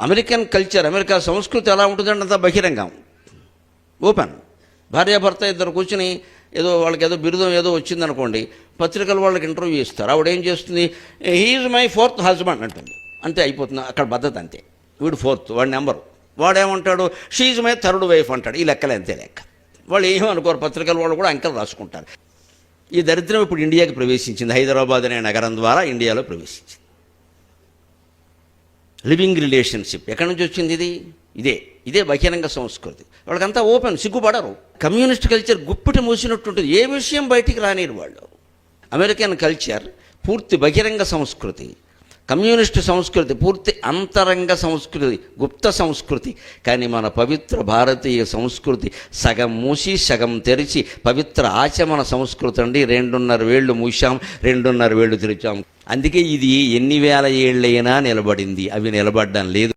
American culture, America సంస్కృతి ఎలా ఉంటుందంటే అంత బహిరంగం, ఓపెన్. భార్యాభర్త ఇద్దరు కూర్చుని ఏదో వాళ్ళకి ఏదో బిరుదం ఏదో వచ్చిందనుకోండి, పత్రికల వాళ్ళకి ఇంటర్వ్యూ ఇస్తారు. ఆవిడ ఏం చేస్తుంది, హీఈజ్ మై 4th హస్బెండ్ అంటుంది. అంతే, అయిపోతుంది అక్కడ పద్ధతి. అంతే, వీడు 4th, వాడి నెంబరు. వాడేమంటాడు, షీఈజ్ మై 3rd వైఫ్ అంటాడు. ఈ లెక్కలే, అంతే లెక్క. వాళ్ళు ఏమనుకోరు, పత్రికల వాళ్ళు కూడా అంకెలు రాసుకుంటారు. ఈ దరిద్రం ఇప్పుడు ఇండియాకి ప్రవేశించింది. హైదరాబాద్ అనే నగరం ద్వారా ఇండియాలో ప్రవేశించింది. లివింగ్ రిలేషన్షిప్ ఎక్కడి నుంచి వచ్చింది? ఇదే బహిరంగ సంస్కృతి. వాళ్ళకంతా ఓపెన్, సిగ్గుపడరు. కమ్యూనిస్ట్ కల్చర్ గుప్పిట మూసినట్టుంటుంది, ఏ విషయం బయటికి రానిరు వాళ్ళు. అమెరికన్ కల్చర్ పూర్తి బహిరంగ సంస్కృతి, కమ్యూనిస్ట్ సంస్కృతి పూర్తి అంతరంగ సంస్కృతి, గుప్త సంస్కృతి. కానీ మన పవిత్ర భారతీయ సంస్కృతి సగం మూసి సగం తెరిచి పవిత్ర ఆచమన సంస్కృతి అండి. 2.5 వేళ్ళు మూసాం, 2.5 వేళ్ళు తెరిచాం. అందుకే ఇది ఎన్ని వేల ఏళ్ళైనా నిలబడింది, అవి నిలబడడం లేదు.